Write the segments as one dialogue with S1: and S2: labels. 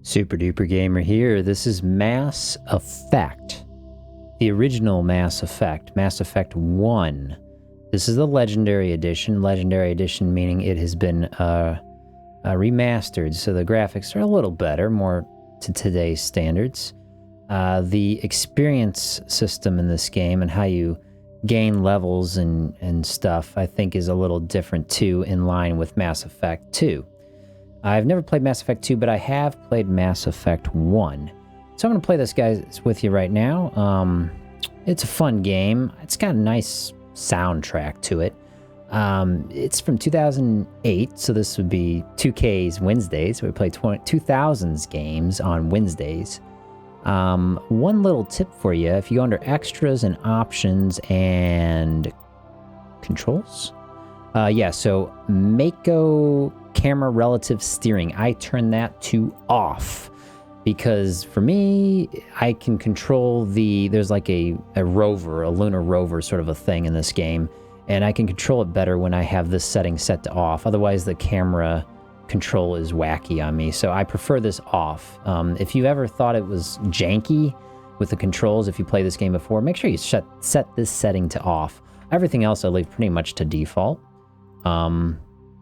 S1: Super Duper Gamer here. This is Mass Effect. The original Mass Effect. Mass Effect 1. This is the Legendary Edition. Legendary Edition meaning it has been remastered, so the graphics are a little better, more to today's standards. The experience system in this game and how you gain levels and stuff, I think is a little different too, in line with Mass Effect 2. I've never played Mass Effect 2, but I have played Mass Effect 1. So I'm going to play this, guys, with you right now. It's a fun game. It's got a nice soundtrack to it. It's from 2008, so this would be 2K's Wednesdays. We play 2000s games on Wednesdays. One little tip for you, if you go under Extras and Options and Controls. So Mako Camera Relative Steering, I turn that to off because for me, I can control there's like a rover, a lunar rover sort of a thing in this game, and I can control it better when I have this setting set to off. Otherwise, the camera control is wacky on me, so I prefer this off. If you ever thought it was janky with the controls, if you play this game before, make sure you set this setting to off. Everything else I leave pretty much to default.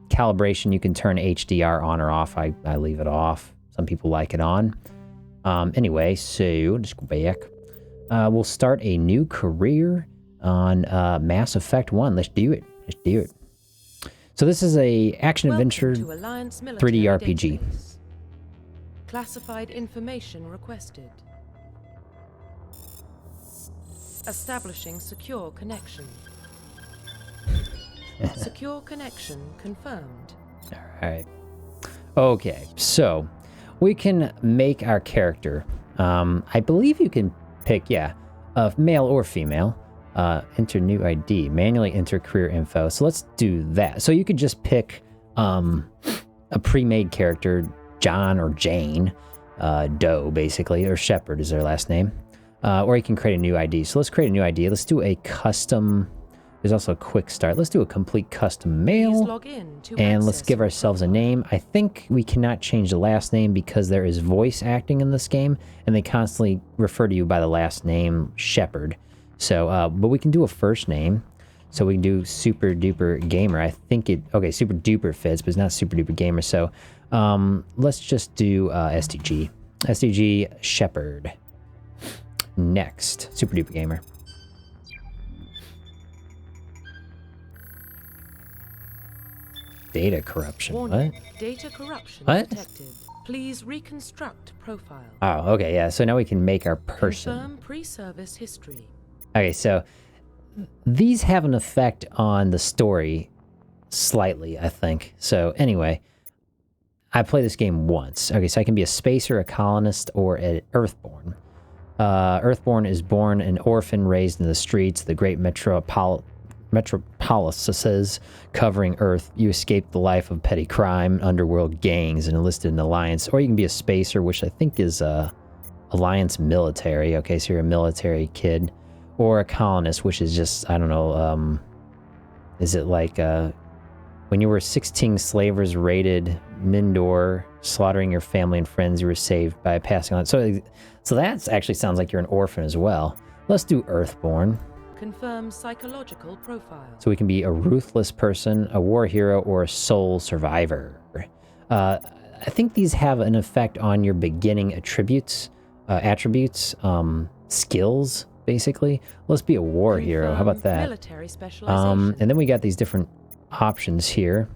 S1: Calibration, you can turn HDR on or off. I leave it off. Some people like it on. Anyway, so just go back. We'll start a new career on Mass Effect 1. Let's do it. Let's do it. So this is a action-adventure 3D RPG.
S2: Database. Classified information requested. Establishing secure connection. Secure connection confirmed.
S1: All right. Okay, so we can make our character. I believe you can pick, male or female. Enter new ID, manually enter career info. So let's do that. So you could just pick a pre-made character, John or Jane, Doe basically, or Shepard is their last name. Or you can create a new ID. So let's create a new ID. Let's do a custom. There's also a quick start. Let's do a complete custom male. And let's give ourselves a name. I think we cannot change the last name because there is voice acting in this game, and they constantly refer to you by the last name, Shepard. So, but we can do a first name. So we can do Super Duper Gamer. I think Super Duper fits, but it's not Super Duper Gamer. So let's just do SDG. SDG Shepard. Next, Super Duper Gamer. Data corruption.
S2: Warning.
S1: What?
S2: Data corruption
S1: What?
S2: detected. Please reconstruct profile.
S1: Oh, okay, yeah. So now we can make our person.
S2: Confirm pre-service history.
S1: Okay, so these have an effect on the story slightly, I think. So anyway, I play this game once. Okay, so I can be a spacer, a colonist, or an Earthborn. Earthborn is born an orphan raised in the streets, the great metropolises covering Earth. You escape the life of petty crime, underworld gangs, and enlisted in Alliance. Or you can be a spacer, which I think is Alliance military. Okay, so you're a military kid. Or a colonist, which is just, I don't know, is it like when you were 16 slavers raided Mindor, slaughtering your family and friends, you were saved by passing on. So that actually sounds like you're an orphan as well. Let's do Earthborn.
S2: Confirm psychological profile.
S1: So we can be a ruthless person, a war hero, or a soul survivor. I think these have an effect on your beginning attributes, skills, basically. Let's be a war hero. How about that?
S2: Military specialization.
S1: And then we got these different options here.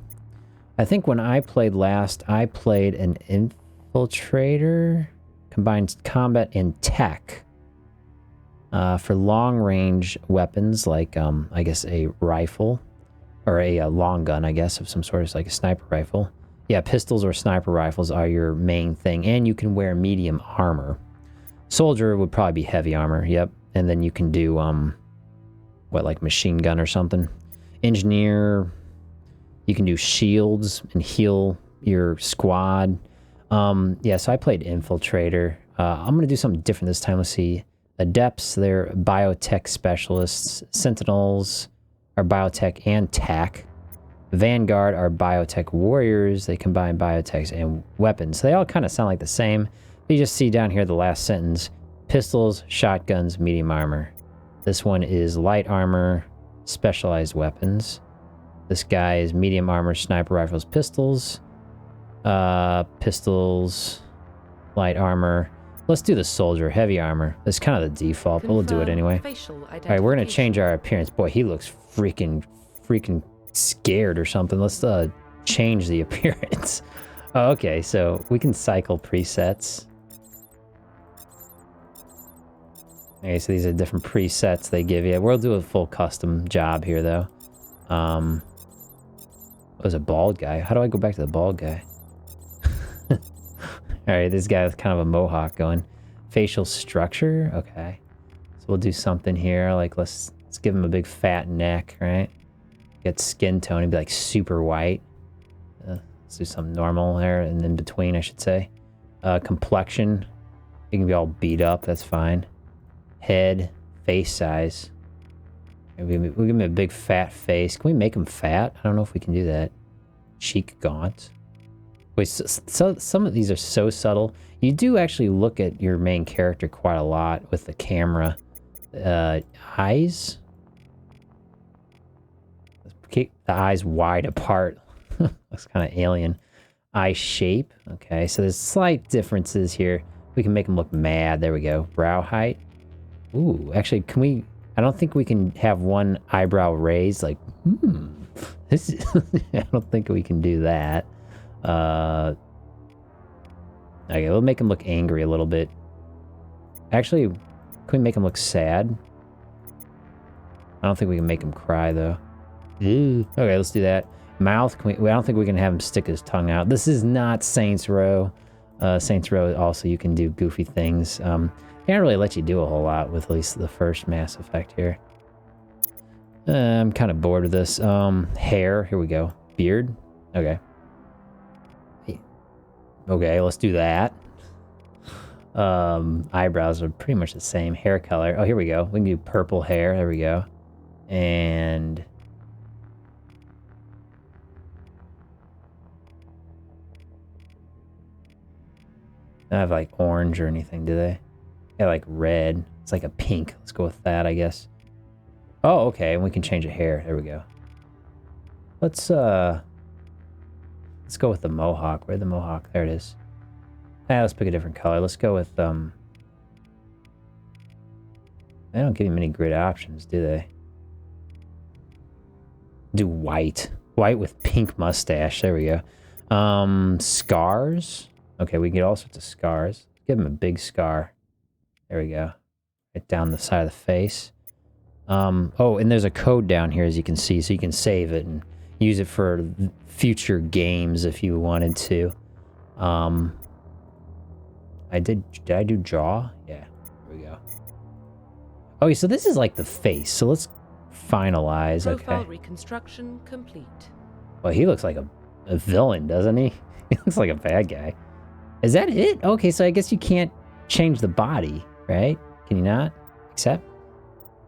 S1: I think when I played last, I played an infiltrator, combines combat and tech. For long-range weapons, like, I guess a rifle, or a long gun, I guess, of some sort, of like a sniper rifle. Yeah, pistols or sniper rifles are your main thing, and you can wear medium armor. Soldier would probably be heavy armor, yep. And then you can do, like machine gun or something. Engineer, you can do shields and heal your squad. So I played infiltrator. I'm going to do something different this time. Let's see. Adepts, they're biotech specialists. Sentinels are biotech and tech. Vanguard are biotech warriors. They combine biotechs and weapons. So they all kind of sound like the same. You just see down here the last sentence. Pistols, shotguns, medium armor. This one is light armor, specialized weapons. This guy is medium armor, sniper rifles, pistols. Pistols, light armor. Let's do the soldier, heavy armor. That's kind of the default, but we'll do it anyway. Alright, we're gonna change our appearance. Boy, he looks freaking scared or something. Let's change the appearance. Oh, okay, so we can cycle presets. Okay, so these are different presets they give you. We'll do a full custom job here, though. Was a bald guy. How do I go back to the bald guy? Alright, this guy with kind of a mohawk going. Facial structure? Okay. So we'll do something here. Like, let's give him a big fat neck, right? Get skin tone. He'd be like super white. Let's do some normal there and in between, I should say. Complexion. He can be all beat up. That's fine. Head. Face size. We'll give him a big fat face. Can we make him fat? I don't know if we can do that. Cheek gaunt. Wait, so some of these are so subtle. You do actually look at your main character quite a lot with the camera. Eyes? Keep the eyes wide apart. Looks kind of alien. Eye shape. Okay, so there's slight differences here. We can make them look mad. There we go. Brow height. Ooh, actually, can we... I don't think we can have one eyebrow raised. Like, this is I don't think we can do that. Okay, we'll make him look angry a little bit. Actually, can we make him look sad? I don't think we can make him cry, though. Ooh. Okay, let's do that. Mouth, I don't think we can have him stick his tongue out. This is not Saints Row. Saints Row, also, you can do goofy things. Can't really let you do a whole lot with at least the first Mass Effect here. I'm kind of bored with this. Hair, here we go. Beard, okay. Okay, let's do that. Eyebrows are pretty much the same. Hair color. Oh, here we go. We can do purple hair. There we go. And... they don't have like orange or anything, do they? Yeah, like red. It's like a pink. Let's go with that, I guess. Oh, okay. And we can change the hair. There we go. Let's go with the mohawk. Where'd the mohawk? There it is. Let's pick a different color. Let's go with, they don't give you many grid options, do they? Do white. White with pink mustache. There we go. Scars. Okay, we can get all sorts of scars. Give him a big scar. There we go. Right down the side of the face. Oh, and there's a code down here, as you can see, so you can save it and use it for future games if you wanted to. Did I do jaw? Yeah, there we go. Okay, so this is like the face. So let's finalize.
S2: Profile
S1: okay.
S2: reconstruction complete.
S1: Well, he looks like a villain, doesn't he? He looks like a bad guy. Is that it? Okay, so I guess you can't change the body, right? Can you not? Accept?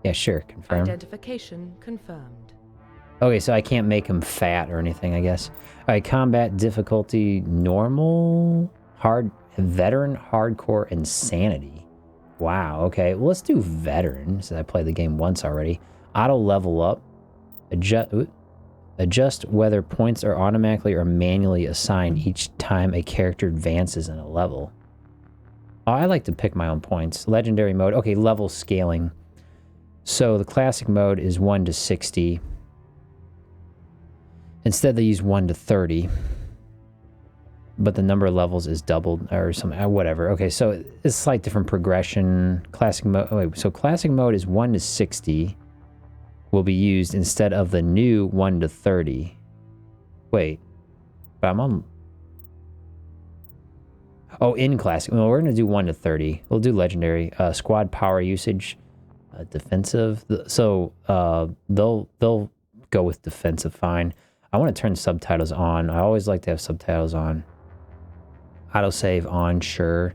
S1: Yeah, sure. Confirm.
S2: Identification confirmed.
S1: Okay, so I can't make him fat or anything, I guess. All right, combat difficulty, normal, hard, veteran, hardcore, insanity. Wow, okay. Well, let's do veteran, since I played the game once already. Auto level up. Adjust whether points are automatically or manually assigned each time a character advances in a level. Oh, I like to pick my own points. Legendary mode. Okay, level scaling. So the classic mode is 1 to 60. Instead, they use 1 to 30. But the number of levels is doubled or something, whatever. Okay, so it's a slight different progression. Classic mode. Oh, wait, so classic mode is 1 to 60. Will be used instead of the new 1 to 30. Wait, but I'm on... Oh, in classic. Well, we're going to do 1 to 30. We'll do legendary. Squad power usage. Defensive. So they'll go with defensive fine. I want to turn subtitles on. I always like to have subtitles on. Autosave on, sure.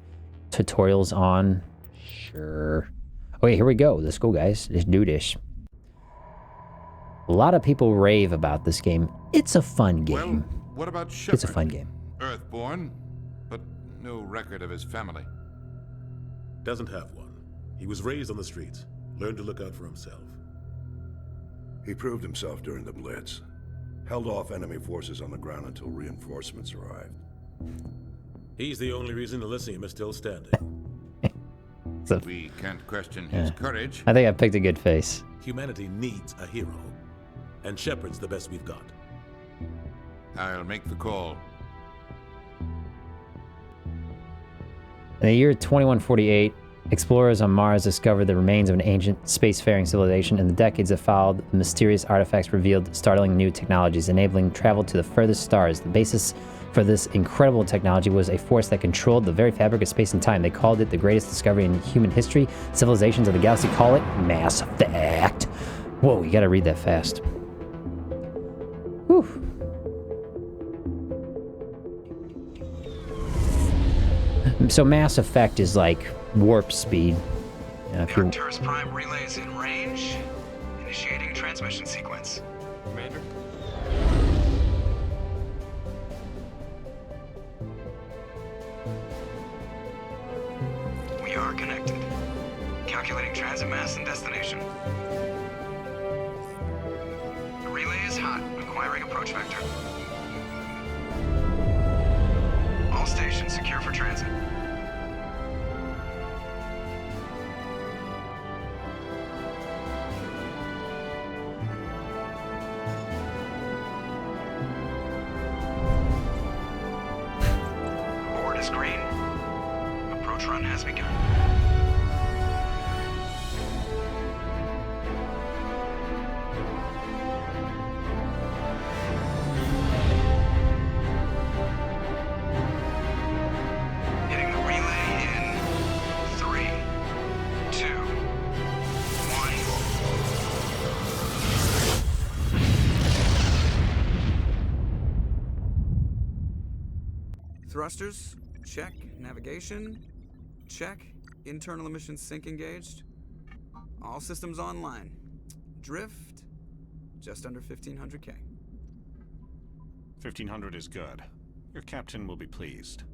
S1: Tutorials on, sure. Okay, here we go. Let's go, guys. Let's do this. A lot of people rave about this game. It's a fun game.
S3: Well, what about Shepard?
S1: It's a fun game.
S3: Earthborn, but no record of his family.
S4: Doesn't have one. He was raised on the streets. Learned to look out for himself.
S5: He proved himself during the Blitz. Held off enemy forces on the ground until reinforcements arrived.
S4: He's the only reason Elysium is still standing.
S3: We can't question his courage.
S1: I think I picked a good face.
S4: Humanity needs a hero. And Shepard's the best we've got.
S3: I'll make the call.
S1: In the year 2148, explorers on Mars discovered the remains of an ancient spacefaring civilization. In the decades that followed, the mysterious artifacts revealed startling new technologies, enabling travel to the furthest stars. The basis for this incredible technology was a force that controlled the very fabric of space and time. They called it the greatest discovery in human history. Civilizations of the galaxy call it Mass Effect. Whoa, you gotta read that fast. Whew. So Mass Effect is like warp speed.
S6: Arcturus Prime relay is in range. Initiating transmission sequence. Commander. We are connected. Calculating transit mass and destination. The relay is hot, acquiring approach vector. All stations secure for transit. Board is green. Approach run has begun. Hitting the relay in 3, 2, 1.
S7: Thrusters, check. Navigation, check. Internal emissions sync engaged. All systems online. Drift, just under 1500K.
S8: 1500 is good. Your captain will be pleased.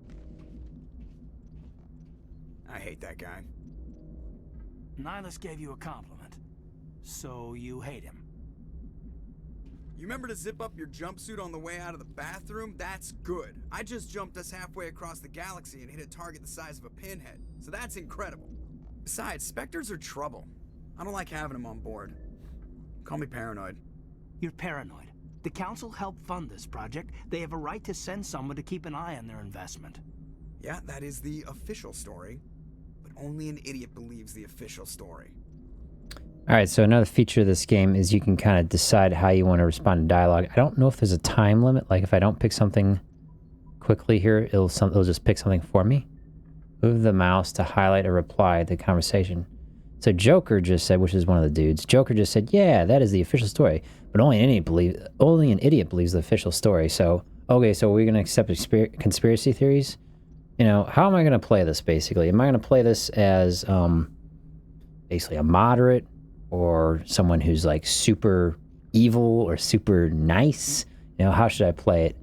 S7: I hate that guy.
S9: Nihilus gave you a compliment. So you hate him.
S7: You remember to zip up your jumpsuit on the way out of the bathroom? That's good. I just jumped us halfway across the galaxy and hit a target the size of a pinhead. So that's incredible. Besides, Spectres are trouble. I don't like having them on board. Call me paranoid.
S9: You're paranoid. The Council helped fund this project. They have a right to send someone to keep an eye on their investment.
S7: Yeah, that is the official story. But only an idiot believes the official story.
S1: Alright, so another feature of this game is you can kind of decide how you want to respond to dialogue. I don't know if there's a time limit, like if I don't pick something quickly here, it'll just pick something for me. Move the mouse to highlight a reply to the conversation. So Joker just said, which is one of the dudes, Joker just said, yeah, that is the official story. But only an idiot believes the official story. So, okay, so we're going to accept conspiracy theories? You know, how am I going to play this, basically? Am I going to play this as, basically a moderate, or someone who's like super evil or super nice? You know, how should I play it?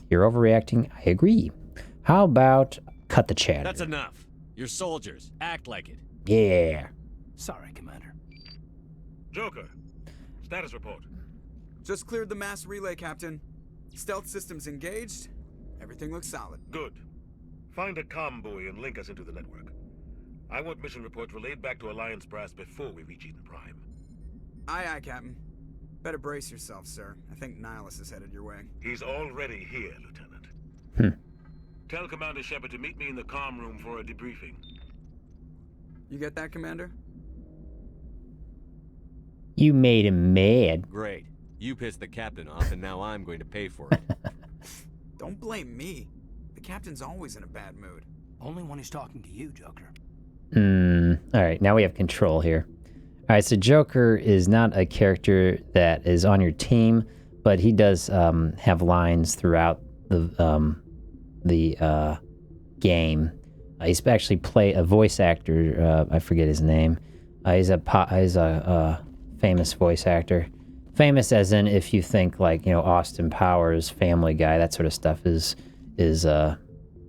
S1: You're overreacting. I agree. How about cut the chatter?
S10: That's enough. You're soldiers. Act like it.
S1: Yeah.
S9: Sorry, Commander.
S4: Joker, status report.
S7: Just cleared the mass relay, Captain. Stealth systems engaged. Everything looks solid.
S4: Good. Find a comm buoy and link us into the network. I want mission reports relayed back to Alliance Brass before we reach Eden Prime.
S7: Aye, aye, Captain. Better brace yourself, sir. I think Nihilus is headed your way.
S4: He's already here, Lieutenant. Tell Commander Shepard to meet me in the comm room for a debriefing.
S7: You get that, Commander?
S1: You made him mad.
S10: Great. You pissed the captain off, and now I'm going to pay for it.
S7: Don't blame me. The captain's always in a bad mood.
S9: Only when he's talking to you, Joker.
S1: Alright, now we have control here. Alright, so Joker is not a character that is on your team, but he does have lines throughout the game. He's actually a voice actor. I forget his name. He's a famous voice actor. Famous as in if you think like, you know, Austin Powers, Family Guy, that sort of stuff is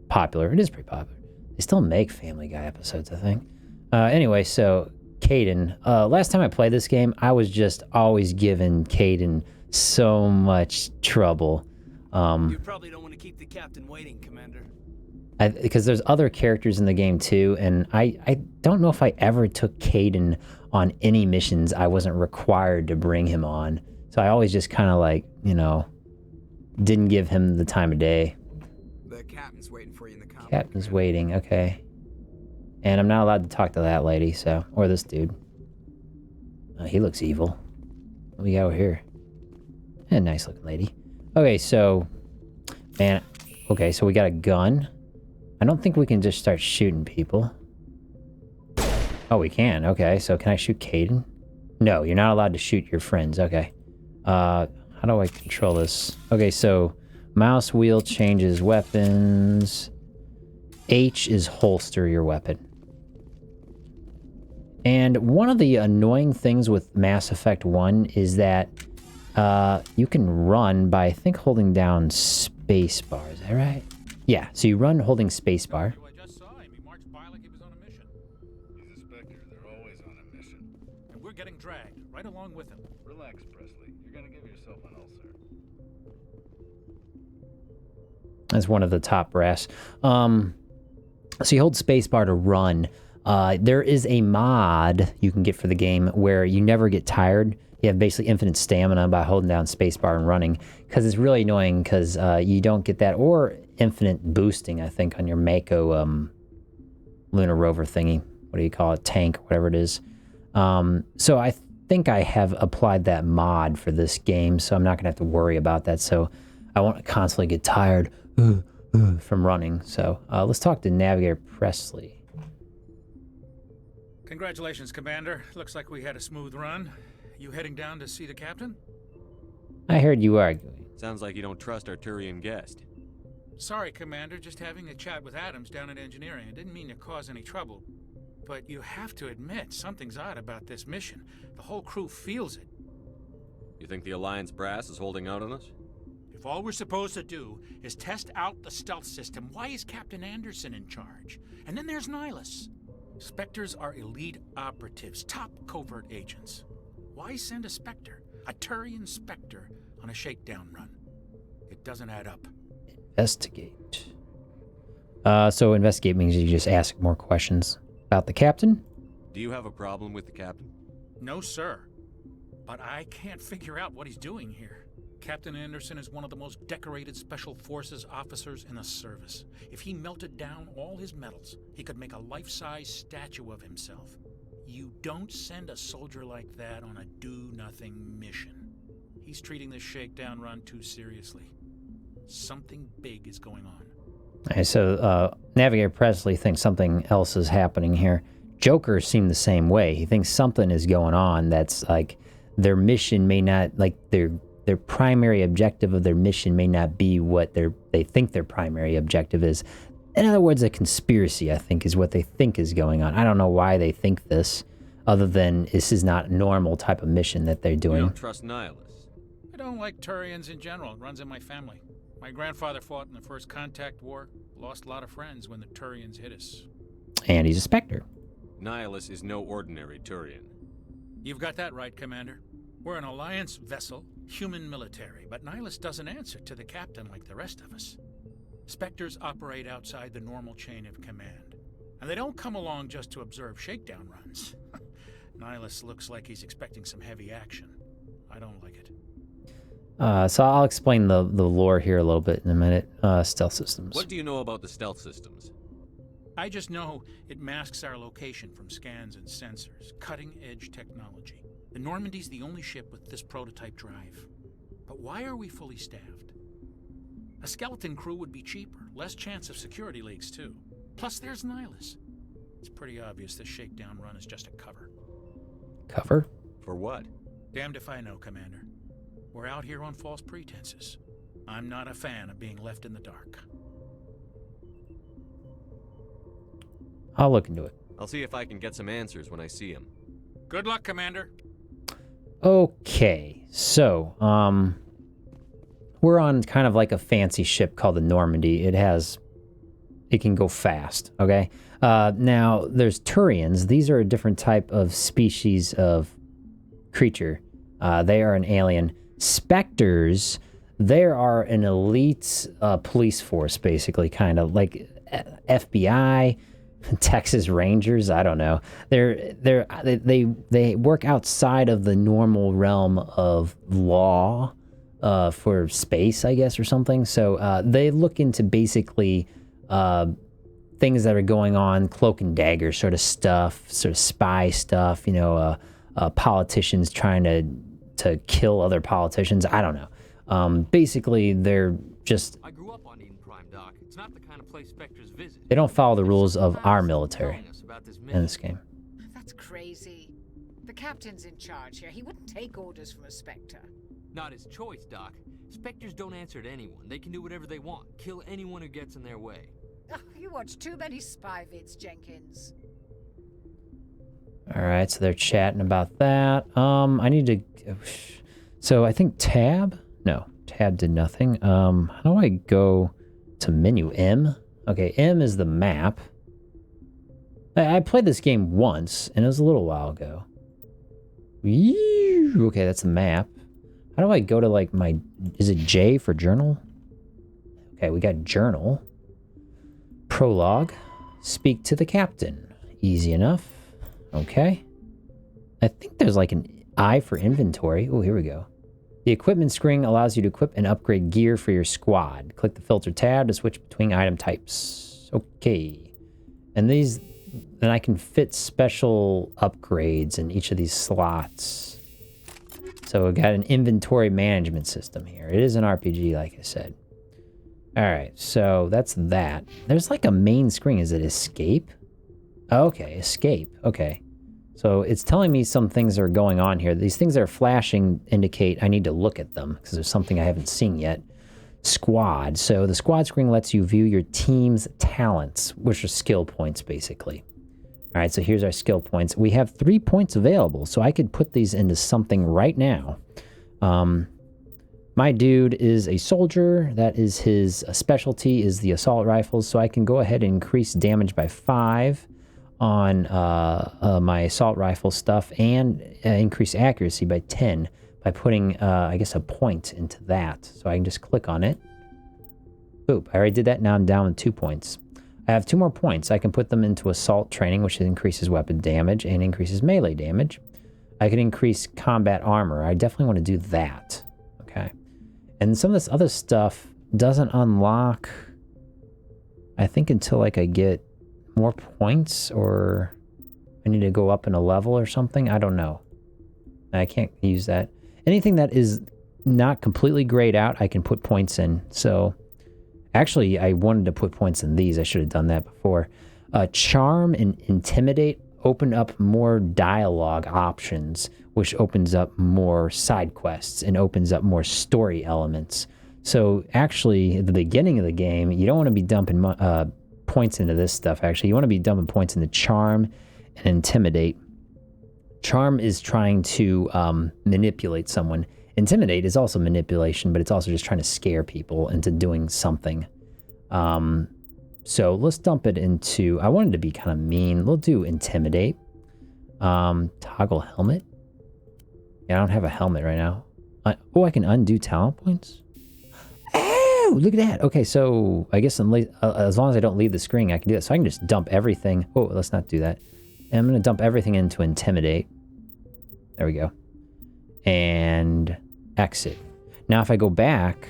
S1: popular. It is pretty popular. They still make Family Guy episodes, I think. Anyway, so Caden. Last time I played this game, I was just always giving Caden so much trouble.
S9: You probably don't want to keep the captain waiting, Commander.
S1: Because there's other characters in the game too, and I don't know if I ever took Caden on any missions I wasn't required to bring him on. So I always just kind of like, you know, didn't give him the time of day.
S7: The captain's waiting for you in the common.
S1: Captain's waiting, okay. And I'm not allowed to talk to that lady, so, or this dude. He looks evil. What we got over here? A nice looking lady. Okay, so, man, okay, so we got a gun. I don't think we can just start shooting people. Oh, we can. Okay, so can I shoot Caden? No, you're not allowed to shoot your friends. Okay. How do I control this? Okay, so mouse wheel changes weapons. H is holster your weapon. And one of the annoying things with Mass Effect 1 is that you can run by, I think, holding down spacebar. Is that right? Yeah, so you run holding spacebar.
S11: I just saw him. He marched by like he was on a mission.
S4: He's a Spectre. They're always on a mission.
S11: And we're getting dragged right along with him.
S4: Relax, Presley. You're gonna give yourself an ulcer.
S1: That's one of the top brass. So you hold spacebar to run. There is a mod you can get for the game where you never get tired. You have basically infinite stamina by holding down spacebar and running, because it's really annoying because you don't get that, or infinite boosting, I think, on your Mako lunar rover thingy. What do you call it? Tank, whatever it is. So I think I have applied that mod for this game, so I'm not going to have to worry about that. So I won't constantly get tired from running. So let's talk to Navigator Presley.
S11: Congratulations, Commander. Looks like we had a smooth run. You heading down to see the captain?
S1: I heard you arguing.
S10: Sounds like you don't trust our Turian guest.
S11: Sorry, Commander. Just having a chat with Adams down at engineering. I didn't mean to cause any trouble. But you have to admit, something's odd about this mission. The whole crew feels it.
S10: You think the Alliance brass is holding out on us?
S11: If all we're supposed to do is test out the stealth system, why is Captain Anderson in charge? And then there's Nihilus. Spectres are elite operatives, top covert agents. Why send a Spectre, a Turian Spectre, on a shakedown run? It doesn't add up.
S1: Investigate. So investigate means you just ask more questions about the captain.
S10: Do you have a problem with the captain?
S11: No, sir. But I can't figure out what he's doing here. Captain Anderson is one of the most decorated Special Forces officers in the service. If he melted down all his medals, he could make a life-size statue of himself. You don't send a soldier like that on a do-nothing mission. He's treating this shakedown run too seriously. Something big is going on.
S1: Okay, so Navigator Presley thinks something else is happening here. Joker seemed the same way. He thinks something is going on that's like their mission may not, like their primary objective of their mission may not be what they think their primary objective is. In other words, a conspiracy, I think, is what they think is going on. I don't know why they think this, other than this is not normal type of mission that they're doing.
S10: You don't trust Nihilus?
S11: I don't like Turians in general. It runs in my family. My grandfather fought in the First Contact War, lost a lot of friends when the Turians hit us.
S1: And he's a Spectre.
S10: Nihilus is no ordinary Turian.
S11: You've got that right, Commander. We're an Alliance vessel, human military, but Nihilus doesn't answer to the captain like the rest of us. Spectres operate outside the normal chain of command, and they don't come along just to observe shakedown runs. Nihilus looks like he's expecting some heavy action. I don't like it.
S1: So I'll explain the lore here a little bit in a minute. Stealth systems.
S10: What do you know about the stealth systems?
S11: I just know it masks our location from scans and sensors. Cutting-edge technology. The Normandy's the only ship with this prototype drive. But why are we fully staffed? A skeleton crew would be cheaper, less chance of security leaks too. Plus there's Nihilus. It's pretty obvious this shakedown run is just a cover.
S1: Cover?
S10: For what?
S11: Damned if I know, Commander. We're out here on false pretenses. I'm not a fan of being left in the dark.
S1: I'll look into it.
S10: I'll see if I can get some answers when I see him.
S11: Good luck, Commander.
S1: Okay, so, we're on kind of like a fancy ship called the Normandy. It can go fast, okay? Now, there's Turians. These are a different type of species of creature. They are an alien. Spectres, they are an elite police force, basically, kind of like FBI, Texas Rangers. I don't know. They work outside of the normal realm of law for space, I guess, or something. So they look into basically things that are going on, cloak and dagger sort of stuff, sort of spy stuff. You know, politicians trying to kill other politicians. I don't know. Basically, they're just.
S10: I grew up on Eden Prime, Doc. It's not the kind of place Spectres visit.
S1: They don't follow the rules of our military in this game.
S12: That's crazy. The captain's in charge here. He wouldn't take orders from a Spectre.
S10: Not his choice, Doc. Spectres don't answer to anyone. They can do whatever they want. Kill anyone who gets in their way.
S12: Oh, you watch too many spy vids, Jenkins.
S1: Alright, so they're chatting about that. I need to... So I think tab? No, tab did nothing. How do I go to menu? M? Okay, M is the map. I played this game once, and it was a little while ago. Okay, that's the map. How do I go to, like, my... Is it J for journal? Okay, we got journal. Prologue. Speak to the captain. Easy enough. Okay. I think there's, like, an I for inventory. Oh, here we go. The equipment screen allows you to equip and upgrade gear for your squad. Click the filter tab to switch between item types. Okay. And these... Then I can fit special upgrades in each of these slots. So we got an inventory management system here. It is an RPG, like I said. Alright, so that's that. There's like a main screen. Is it escape? Okay, escape. Okay. So it's telling me some things are going on here. These things that are flashing indicate I need to look at them because there's something I haven't seen yet. Squad. So the squad screen lets you view your team's talents, which are skill points, basically. All right, so here's our skill points. We have 3 points available, so I could put these into something right now. My dude is a soldier. That is his specialty, is the assault rifles, so I can go ahead and increase damage by 5 on my assault rifle stuff and increase accuracy by 10 by putting, I guess, a point into that. So I can just click on it. Boop, I already did that. Now I'm down with 2 points. I have 2 more points. I can put them into assault training, which increases weapon damage and increases melee damage. I can increase combat armor. I definitely want to do that. Okay. And some of this other stuff doesn't unlock, I think, until like I get more points, or I need to go up in a level or something. I don't know. I can't use that. Anything that is not completely grayed out, I can put points in. So actually, I wanted to put points in these. I should have done that before. Charm and Intimidate open up more dialogue options, which opens up more side quests and opens up more story elements. So actually, at the beginning of the game, you don't want to be dumping points into this stuff, actually. You want to be dumping points into Charm and Intimidate. Charm is trying to manipulate someone. Intimidate is also manipulation, but it's also just trying to scare people into doing something. So let's dump it into... I wanted to be kind of mean. We'll do Intimidate. Toggle helmet. Yeah, I don't have a helmet right now. Oh, I can undo talent points? Oh, look at that. Okay, so I guess as long as I don't leave the screen, I can do that. So I can just dump everything. Oh, let's not do that. And I'm going to dump everything into Intimidate. There we go. And exit. Now if I go back,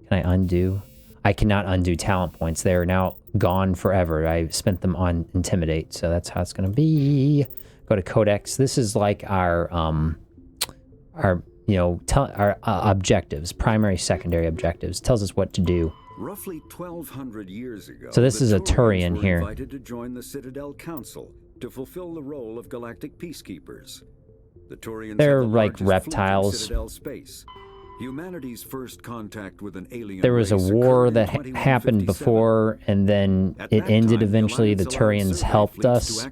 S1: can I undo? I cannot undo talent points. They're now gone forever. I spent them on Intimidate, so that's how it's going to be. Go to Codex. This is like our objectives, primary, secondary objectives. Tells us what to do.
S13: Roughly 1,200 years ago,
S1: so this is a Turian here.
S13: Invited to join the Citadel Council to fulfill the role of galactic peacekeepers. The Turians
S1: They're like reptiles.
S13: Citadel space. Humanity's first contact with an alien
S1: there was a war that happened before, and then it ended eventually. The Turians helped us. I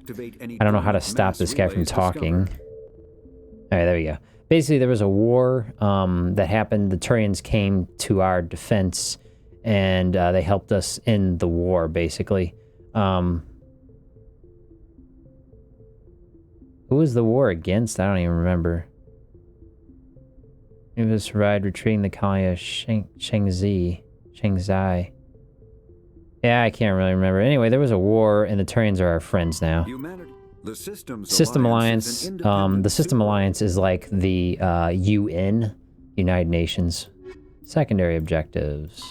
S1: don't know how to stop this guy from talking. All right, there we go. basically there was a war that happened. The Turians came to our defense, and they helped us in the war, basically. Who was the war against? I don't even remember. It was survived retreating the colony of Shangzai. Yeah, I can't really remember. Anyway, there was a war, and the Turians are our friends now.
S13: Humanity. The
S1: System Alliance. The System Alliance is like the UN, United Nations. Secondary objectives.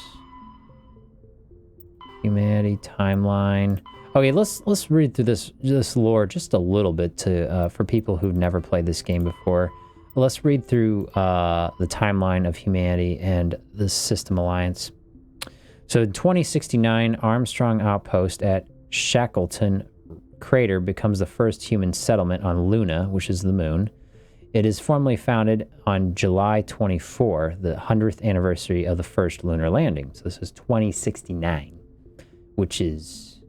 S1: Humanity timeline. Okay, let's read through this lore just a little bit to for people who've never played this game before. Let's read through the timeline of humanity and the System Alliance. So in 2069, Armstrong Outpost at Shackleton Crater becomes the first human settlement on Luna, which is the moon. It is formally founded on July 24, the 100th anniversary of the first lunar landing. So this is 2069, which is,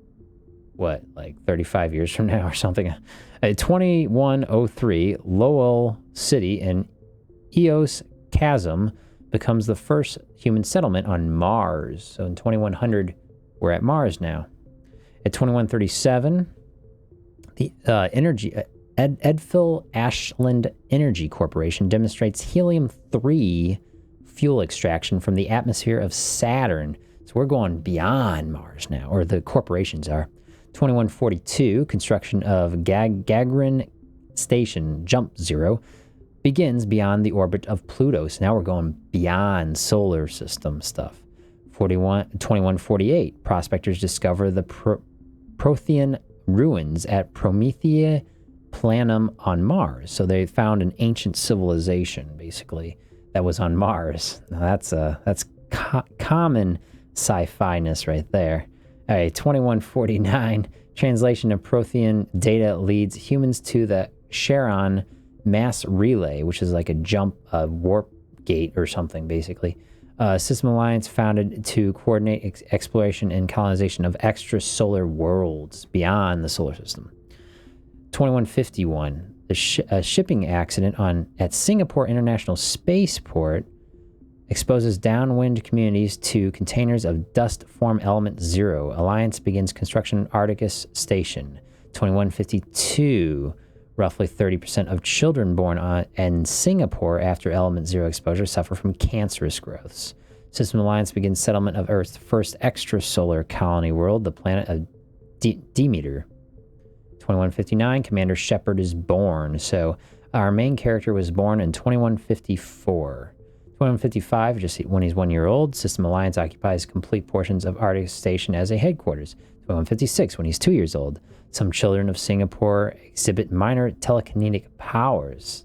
S1: what, like 35 years from now or something. 2103, Lowell City and Eos Chasm becomes the first human settlement on Mars. So in 2100, we're at Mars now. At 2137, the Edfield Ashland Energy Corporation demonstrates helium-3 fuel extraction from the atmosphere of Saturn. So we're going beyond Mars now, or the corporations are. 2142, construction of Gagarin Station Jump Zero begins beyond the orbit of Pluto. So now we're going beyond solar system stuff. 2148, prospectors discover the Prothean ruins at Promethea Planum on Mars. So they found an ancient civilization, basically, that was on Mars. Now that's common sci-fi-ness right there. All right, 2149, translation of Prothean data leads humans to the Charon mass relay, which is like a warp gate or something, basically. System Alliance founded to coordinate exploration and colonization of extrasolar worlds beyond the solar system. 2151, a shipping accident at Singapore International Spaceport exposes downwind communities to containers of dust form element 0. Alliance begins construction Arcticus Station. 2152, roughly 30% of children born in Singapore after element 0 exposure suffer from cancerous growths. System Alliance begins settlement of Earth's first extrasolar colony world, the planet of Demeter. 2159, Commander Shepard is born. So our main character was born in 2154. 2155, just when he's 1 year old, System Alliance occupies complete portions of Arctic Station as a headquarters. 2156, when he's 2 years old, some children of Singapore exhibit minor telekinetic powers.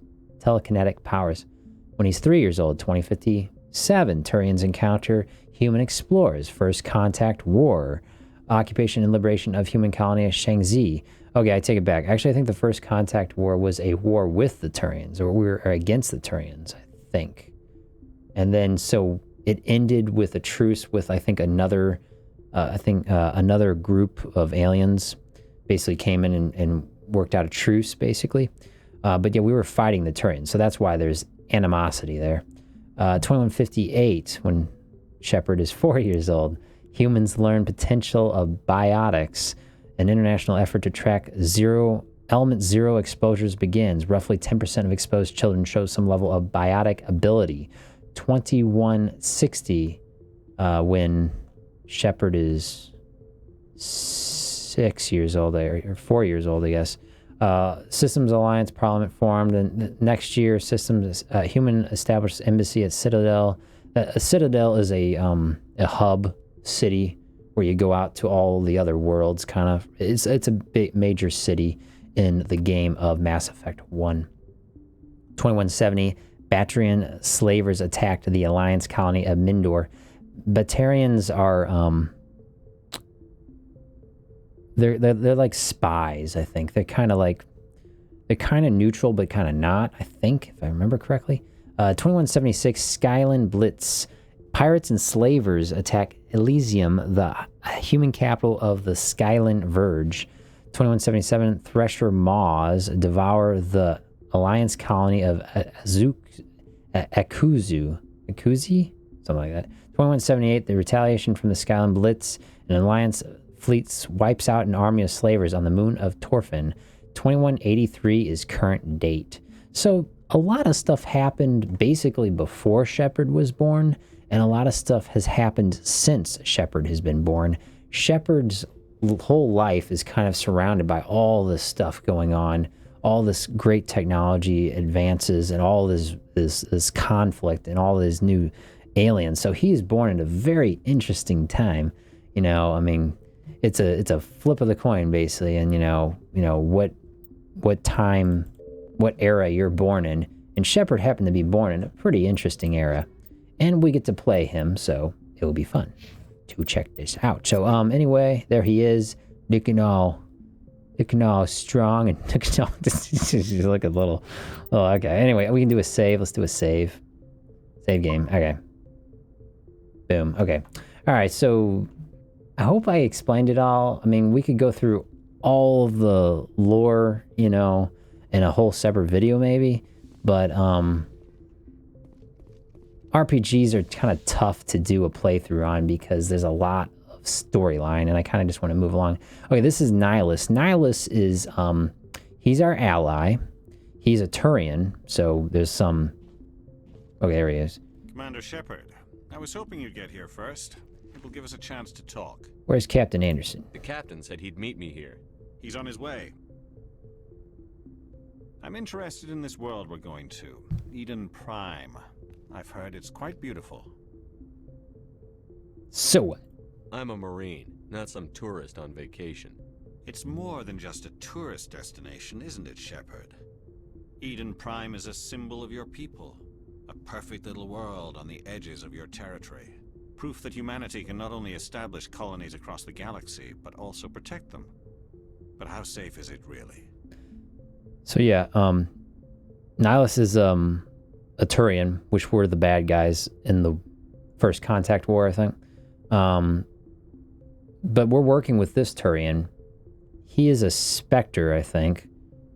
S1: When he's 3 years old, 2057, Turians encounter human explorers. First contact war. Occupation and liberation of human colony of Shangzai. Okay, I take it back. Actually, I think the first contact war was a war with the Turians, or we were against the Turians, I think. And then, so it ended with a truce with, I think, another group of aliens basically came in and worked out a truce, basically. But yeah, we were fighting the Turians, so that's why there's animosity there. 2158, when Shepard is 4 years old, humans learn potential of biotics. An international effort to track element 0 exposures begins. Roughly 10% of exposed children show some level of biotic ability. 2160, when Shepard is 6 years old, or 4 years old, I guess. Systems Alliance Parliament formed, and next year, Human established embassy at Citadel. A Citadel is a hub city where you go out to all the other worlds, kind of. It's a big major city in the game of Mass Effect 1. 2170, Batarian slavers attacked the Alliance colony of Mindor. Batarians are they're like spies, I think. They're kind of neutral, but kind of not, I think, if I remember correctly. 2176, Skyland Blitz. Pirates and slavers attack Elysium, the human capital of the Skyland Verge. 2177, Thresher Maws devour the Alliance colony of Akuzi? Something like that. 2178, the retaliation from the Skyline Blitz, an Alliance fleet wipes out an army of slavers on the moon of Torfin. 2183 is current date. So a lot of stuff happened basically before Shepard was born, and a lot of stuff has happened since Shepard has been born. Shepard's whole life is kind of surrounded by all this stuff going on, all this great technology advances, and all this conflict, and all these new aliens. So he is born at a very interesting time. You know, I mean, it's a flip of the coin basically, and you know what time, what era you're born in. And Shepard happened to be born in a pretty interesting era, and we get to play him, so it will be fun to check this out. So anyway, there he is, looking all strong and looking all he's like a little. Oh, okay. Anyway, we can do a save. Let's do a save game. Okay, boom. Okay, all right. So I hope I explained it all. I mean, we could go through all of the lore, you know, in a whole separate video maybe, but RPGs are kind of tough to do a playthrough on because there's a lot of storyline, and I kind of just want to move along. Okay, this is Nihilus. Nihilus is, he's our ally. He's a Turian, so there's some... Okay, there he is.
S8: Commander Shepard, I was hoping you'd get here first. It will give us a chance to talk.
S1: Where's Captain Anderson?
S14: The captain said he'd meet me here.
S8: He's on his way. I'm interested in this world we're going to, Eden Prime. I've heard it's quite beautiful.
S1: So what?
S14: I'm a Marine, not some tourist on vacation.
S8: It's more than just a tourist destination, isn't it, Shepard? Eden Prime is a symbol of your people. A perfect little world on the edges of your territory. Proof that humanity can not only establish colonies across the galaxy, but also protect them. But how safe is it really?
S1: So yeah, Nihilus is a Turian, which were the bad guys in the first Contact War, I think. But we're working with this Turian. He is a Spectre, I think.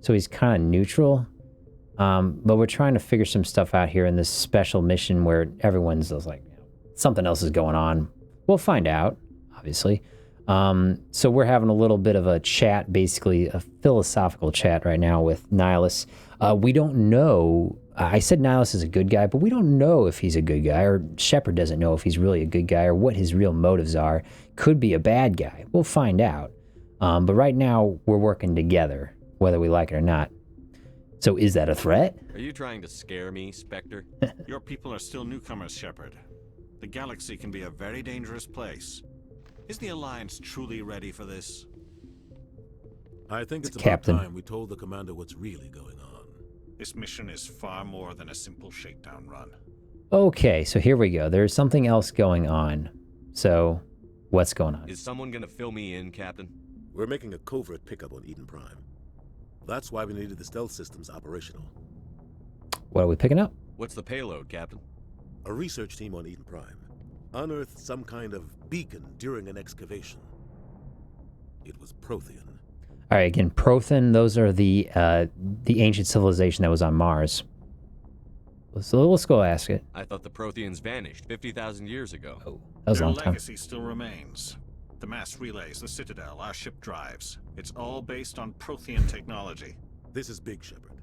S1: So he's kind of neutral. But we're trying to figure some stuff out here in this special mission where everyone's just like, you know, something else is going on. We'll find out, obviously. So we're having a little bit of a chat, basically a philosophical chat right now with Nihilus. We don't know. I said Nihilus is a good guy, but we don't know if he's a good guy, or Shepard doesn't know if he's really a good guy or what his real motives are. Could be a bad guy. We'll find out. But right now, we're working together, whether we like it or not. So is that a threat?
S14: Are you trying to scare me, Spectre?
S8: Your people are still newcomers, Shepard. The galaxy can be a very dangerous place. Is the Alliance truly ready for this?
S4: I think it's about
S1: Captain.
S4: time we told the commander what's really going on.
S8: This mission is far more than a simple shakedown run.
S1: Okay, so here we go. There's something else going on. So, what's going on?
S14: Is someone gonna fill me in, Captain?
S4: We're making a covert pickup on Eden Prime. That's why we needed the stealth systems operational.
S1: What are we picking up?
S14: What's the payload, Captain?
S4: A research team on Eden Prime unearthed some kind of beacon during an excavation. It was Prothean.
S1: All right, again, Prothean, those are the ancient civilization that was on Mars. So let's go ask it.
S14: I thought the Protheans vanished 50,000 years ago.
S1: Oh, that was a
S8: Their
S1: long time.
S8: legacy still remains. The mass relays, the Citadel, our ship drives. It's all based on Prothean technology.
S4: This is big, Shepard.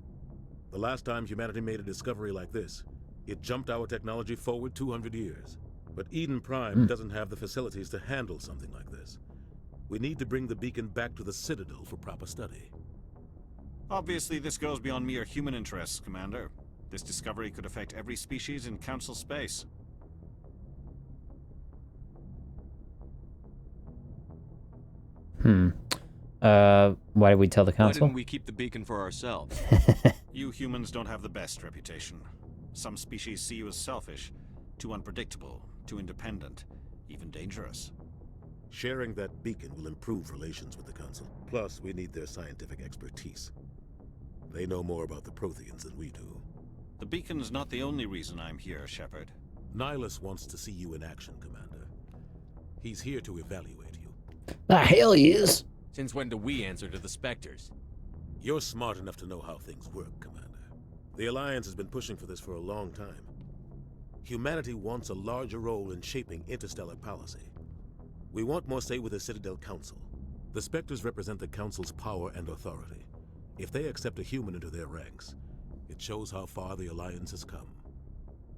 S4: The last time humanity made a discovery like this, it jumped our technology forward 200 years. But Eden Prime doesn't have the facilities to handle something like this. We need to bring the beacon back to the Citadel for proper study.
S8: Obviously, this goes beyond mere human interests, Commander. This discovery could affect every species in Council space.
S1: Why did we tell the
S14: Why
S1: Council?
S14: didn't we keep the beacon for ourselves?
S8: You humans don't have the best reputation. Some species see you as selfish, too unpredictable, too independent, even dangerous.
S4: Sharing that beacon will improve relations with the Council. Plus, we need their scientific expertise. They know more about the Protheans than we do.
S8: The beacon's not the only reason I'm here, Shepard.
S4: Nihilus wants to see you in action, Commander. He's here to evaluate you.
S1: The hell he is.
S14: Since when do we answer to the Spectres?
S4: You're smart enough to know how things work, Commander. The Alliance has been pushing for this for a long time. Humanity wants a larger role in shaping interstellar policy. We want more say with the Citadel Council. The Spectres represent the Council's power and authority. If they accept a human into their ranks, it shows how far the Alliance has come.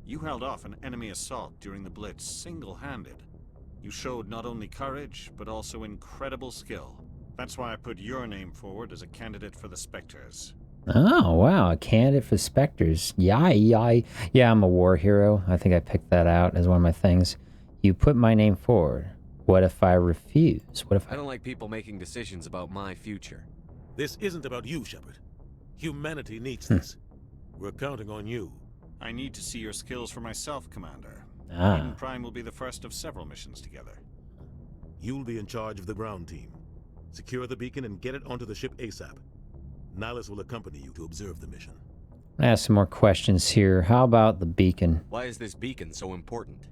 S8: You held off an enemy assault during the Blitz single-handed. You showed not only courage, but also incredible skill. That's why I put your name forward as a candidate for the Spectres.
S1: Oh, wow, a candidate for Spectres. Yeah, I'm a war hero. I think I picked that out as one of my things. You put my name forward. What if I refuse? What if
S14: I don't like people making decisions about my future.
S4: This isn't about you, Shepard. Humanity needs this. We're counting on you.
S8: I need to see your skills for myself, Commander.
S1: Ah.
S8: Eden Prime will be the first of several missions together.
S4: You'll be in charge of the ground team. Secure the beacon and get it onto the ship ASAP. Nihilus will accompany you to observe the mission.
S1: I have some more questions here. How about the beacon?
S14: Why is this beacon so important?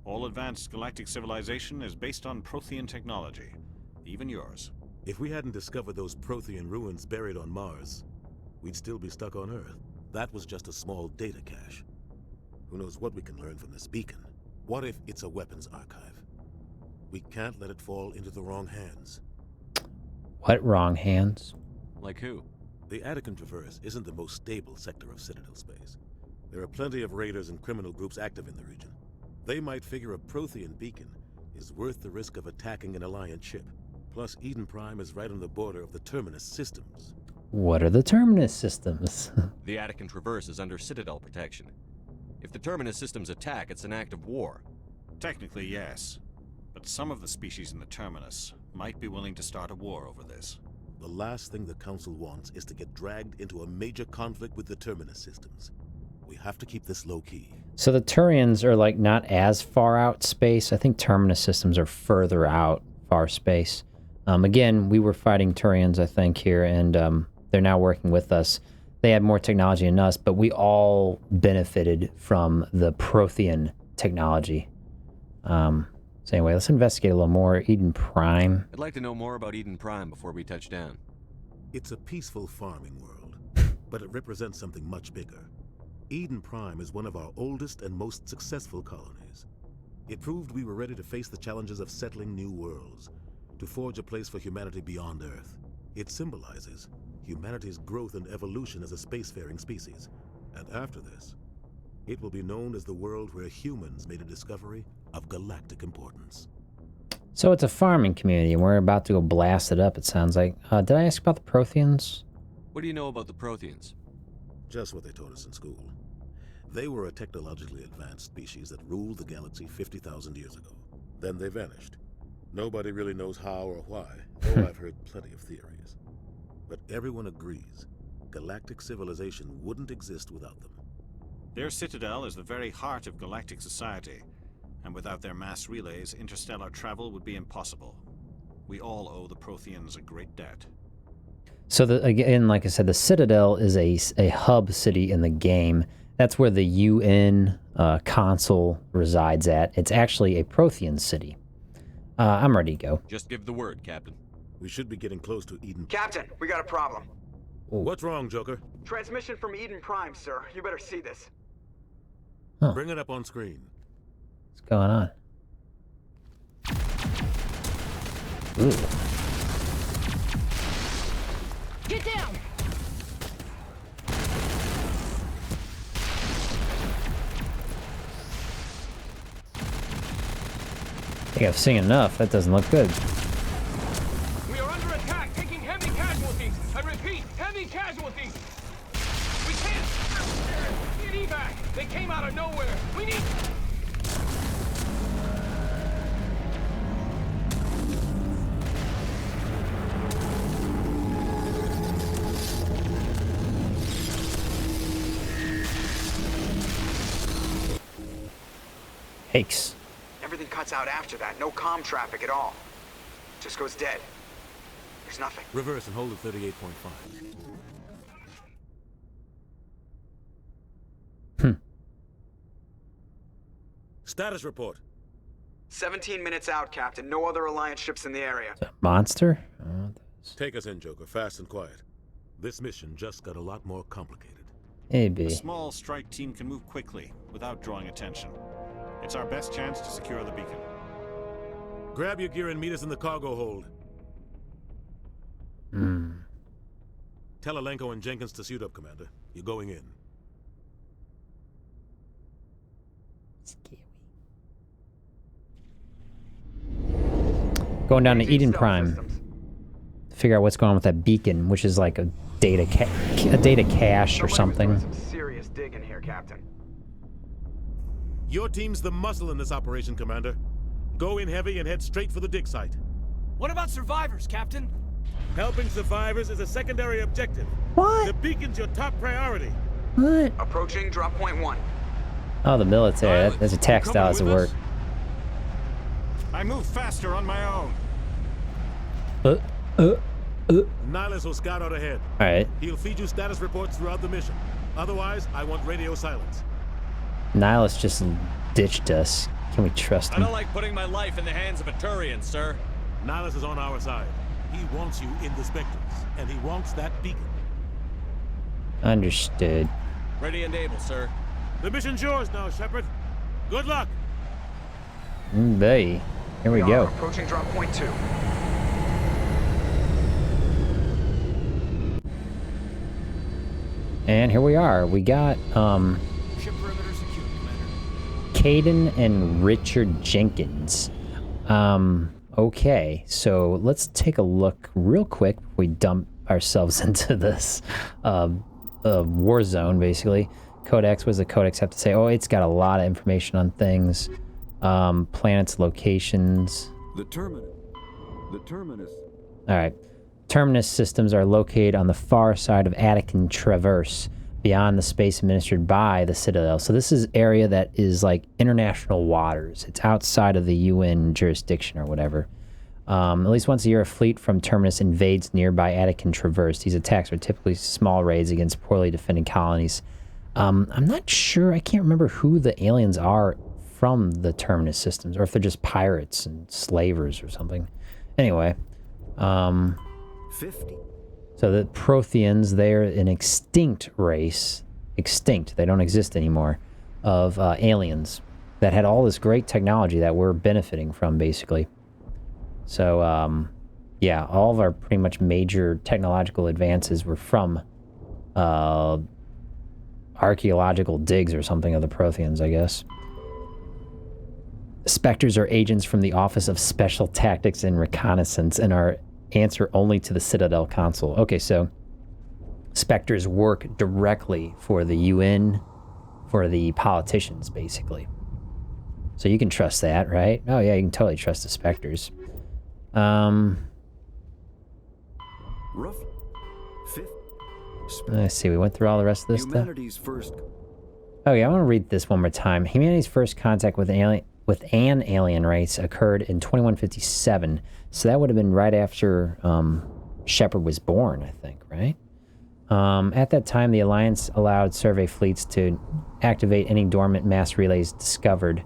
S8: All advanced galactic civilization is based on Prothean technology. Even yours.
S4: If we hadn't discovered those Prothean ruins buried on Mars, we'd still be stuck on Earth. That was just a small data cache. Who knows what we can learn from this beacon? What if it's a weapons archive? We can't let it fall into the wrong hands.
S1: What wrong hands?
S14: Like who?
S4: The Attican Traverse isn't the most stable sector of Citadel space. There are plenty of raiders and criminal groups active in the region. They might figure a Prothean beacon is worth the risk of attacking an Alliance ship. Plus, Eden Prime is right on the border of the Terminus systems.
S1: What are the Terminus systems?
S14: The Attican Traverse is under Citadel protection. If the Terminus systems attack, it's an act of war.
S8: Technically, yes. But some of the species in the Terminus might be willing to start a war over this.
S4: The last thing the Council wants is to get dragged into a major conflict with the Terminus systems. We have to keep this low-key.
S1: So the Turians are like not as far out space. I think Terminus systems are further out, far space. Again, we were fighting Turians, I think, here, and they're now working with us. They had more technology than us, but we all benefited from the Prothean technology. So anyway, let's investigate a little more. Eden Prime.
S14: I'd like to know more about Eden Prime before we touch down.
S4: It's a peaceful farming world, but it represents something much bigger. Eden Prime is one of our oldest and most successful colonies. It proved we were ready to face the challenges of settling new worlds, to forge a place for humanity beyond Earth. It symbolizes humanity's growth and evolution as a spacefaring species. And after this, it will be known as the world where humans made a discovery of galactic importance.
S1: So it's a farming community, and we're about to go blast it up, it sounds like. Did I ask about the Protheans?
S14: What do you know about the Protheans?
S4: Just what they taught us in school. They were a technologically advanced species that ruled the galaxy 50,000 years ago. Then they vanished. Nobody really knows how or why, though I've heard plenty of theories. But everyone agrees, galactic civilization wouldn't exist without them.
S8: Their citadel is the very heart of galactic society, and without their mass relays, interstellar travel would be impossible. We all owe the Protheans a great debt.
S1: So again, like I said, the Citadel is a hub city in the game. That's where the UN console resides at. It's actually a Prothean city. I'm ready to go.
S14: Just give the word, Captain.
S4: We should be getting close to Eden.
S7: Captain, we got a problem.
S4: What's wrong, Joker?
S7: Transmission from Eden Prime, sir. You better see this.
S1: Huh.
S4: Bring it up on screen.
S1: What's going on? Ooh.
S15: Get down!
S1: I think I've seen enough. That doesn't look good.
S15: We are under attack, taking heavy casualties. I repeat, heavy casualties. We can't get evac. They came out of nowhere. We need.
S1: Yikes.
S7: Everything cuts out after that. No comm traffic at all. Just goes dead. There's nothing.
S4: Reverse and hold at 38.5. Status report.
S7: 17 minutes out, Captain. No other Alliance ships in the area.
S1: Monster?
S4: Take us in, Joker. Fast and quiet. This mission just got a lot more complicated.
S1: Maybe.
S8: A small strike team can move quickly without drawing attention. It's our best chance to secure the beacon.
S4: Grab your gear and meet us in the cargo hold. Tell Alenko and Jenkins to suit up, Commander. You're going in.
S1: Going down to Eden Prime. Figure out what's going on with that beacon, which is like a data cache or something.
S7: Some serious digging here, Captain.
S4: Your team's the muscle in this operation, Commander. Go in heavy and head straight for the dig site.
S16: What about survivors, Captain?
S4: Helping survivors is a secondary objective.
S1: What?
S4: The beacon's your top priority.
S1: What?
S7: Approaching drop point 1.
S1: Oh, the military. That's attack style doesn't work.
S8: I move faster on my own.
S4: Nihilus will scout out ahead.
S1: Alright.
S4: He'll feed you status reports throughout the mission. Otherwise, I want radio silence.
S1: Nihilus just ditched us. Can we trust him?
S14: I don't like putting my life in the hands of a Turian, sir.
S4: Nihilus is on our side. He wants you in the Spectres, and he wants that beacon.
S1: Understood.
S14: Ready and able, sir.
S4: The mission's yours now, Shepard. Good luck.
S1: Boy. Here we go.
S7: Approaching drop point 2.
S1: And here we are. We got,
S16: Ship perimeter secured, Commander.
S1: Caden and Richard Jenkins. Okay, so let's take a look real quick before we dump ourselves into this war zone, basically. Codex, what does the Codex have to say? Oh, it's got a lot of information on things. Planets, locations.
S13: The Terminus.
S1: Alright. Terminus systems are located on the far side of Attican Traverse, beyond the space administered by the Citadel. So this is area that is like international waters. It's outside of the UN jurisdiction or whatever. At least once a year, a fleet from Terminus invades nearby Attican Traverse. These attacks are typically small raids against poorly defended colonies. I'm not sure, I can't remember who the aliens are from the Terminus systems, or if they're just pirates and slavers or something. Anyway,
S13: 50.
S1: So the Protheans, they're an extinct race. Extinct, they don't exist anymore, of aliens that had all this great technology that we're benefiting from, basically. So, yeah, all of our pretty much major technological advances were from archaeological digs or something of the Protheans, I guess. Spectres are agents from the Office of Special Tactics and Reconnaissance and are answer only to the Citadel Council. Okay, so Spectres work directly for the UN, for the politicians, basically. So you can trust that, right? Oh yeah, you can totally trust the Spectres. Let's see, we went through all the rest of this stuff. Oh yeah, I want to read this one more time. Humanity's first contact with an alien race occurred in 2157. So that would have been right after Shepard was born, I think, right? At that time, the Alliance allowed survey fleets to activate any dormant mass relays discovered.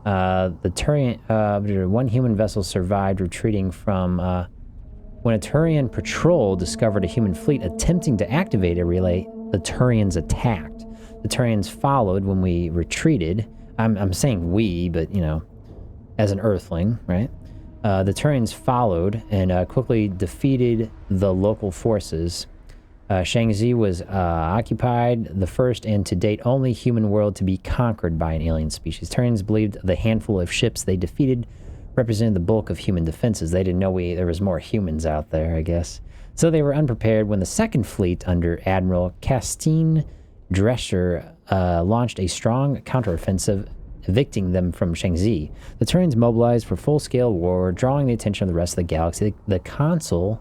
S1: The Turian, one human vessel survived retreating from... when a Turian patrol discovered a human fleet attempting to activate a relay, the Turians attacked. The Turians followed when we retreated. I'm saying we, but, you know, as an Earthling, right? The Turians followed and quickly defeated the local forces. Shangzi was occupied, the first and to date only human world to be conquered by an alien species. Turians believed the handful of ships they defeated represented the bulk of human defenses. They didn't know there was more humans out there, I guess. So they were unprepared when the second fleet under Admiral Castine Drescher launched a strong counteroffensive, evicting them from Shangzi. The Turians mobilized for full-scale war, drawing the attention of the rest of the galaxy. The Consul,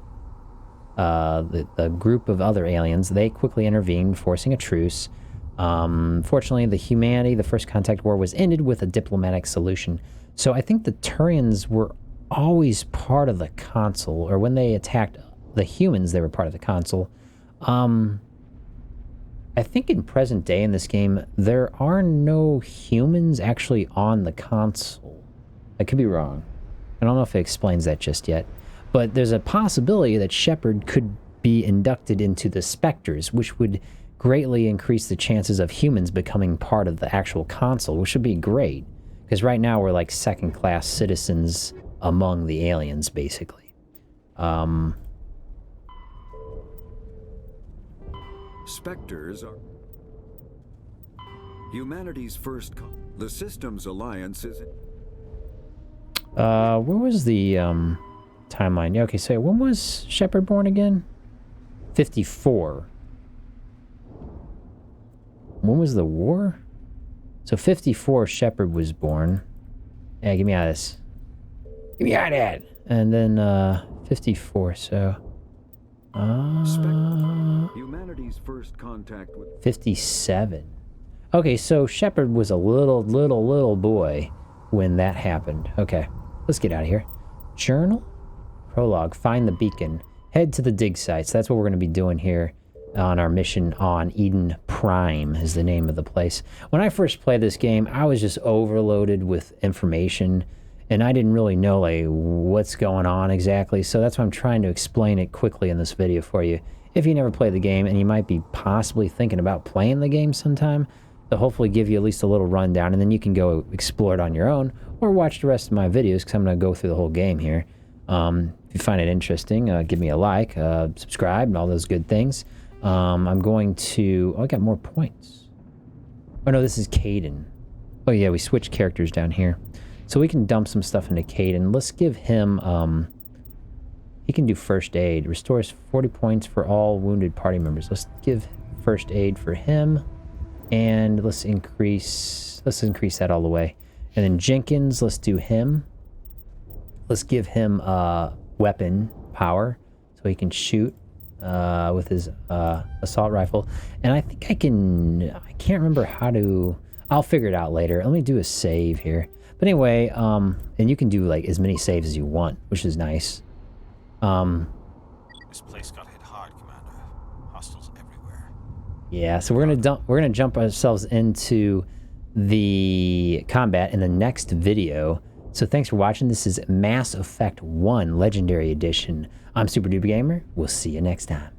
S1: the group of other aliens, they quickly intervened, forcing a truce. Fortunately, the First Contact War was ended with a diplomatic solution. So I think the Turians were always part of the Consul, or when they attacked the humans, they were part of the Consul. I think in present day in this game, there are no humans actually on the Consul. I could be wrong. I don't know if it explains that just yet. But there's a possibility that Shepard could be inducted into the Spectres, which would greatly increase the chances of humans becoming part of the actual console, which would be great. Because right now we're like second-class citizens among the aliens, basically.
S13: Spectres are humanity's first. The Systems Alliance is.
S1: Where was the timeline? Yeah, okay, so when was Shepard born again? 54. When was the war? So 54, Shepard was born. Yeah, get me out of this. Get me out of that. And then 54, so
S13: humanity's first contact with
S1: 57. Okay, so Shepard was a little boy when that happened. Okay, let's get out of here. Journal? Prologue. Find the beacon. Head to the dig sites. That's what we're going to be doing here on our mission on Eden Prime is the name of the place. When I first played this game, I was just overloaded with information, and I didn't really know like what's going on exactly. So that's why I'm trying to explain it quickly in this video for you. If you never played the game and you might be possibly thinking about playing the game sometime, to hopefully give you at least a little rundown, and then you can go explore it on your own or watch the rest of my videos because I'm going to go through the whole game here. If you find it interesting, give me a like, subscribe, and all those good things. I'm going to... Oh, I got more points. Oh, no, this is Caden. Oh, yeah, we switched characters down here. So we can dump some stuff into Caden. Let's give him... he can do first aid. Restores 40 points for all wounded party members. Let's give first aid for him. And let's increase that all the way. And then Jenkins, let's do him. Let's give him weapon power so he can shoot with his assault rifle. And I think I can't remember how to, I'll figure it out later. Let me do a save here. But anyway, and you can do like as many saves as you want, which is nice.
S8: This place got hit hard, Commander. Hostiles everywhere.
S1: Yeah, so we're gonna jump ourselves into the combat in the next video. So thanks for watching. This is Mass Effect 1 Legendary Edition. I'm superdupergamer. We'll see you next time.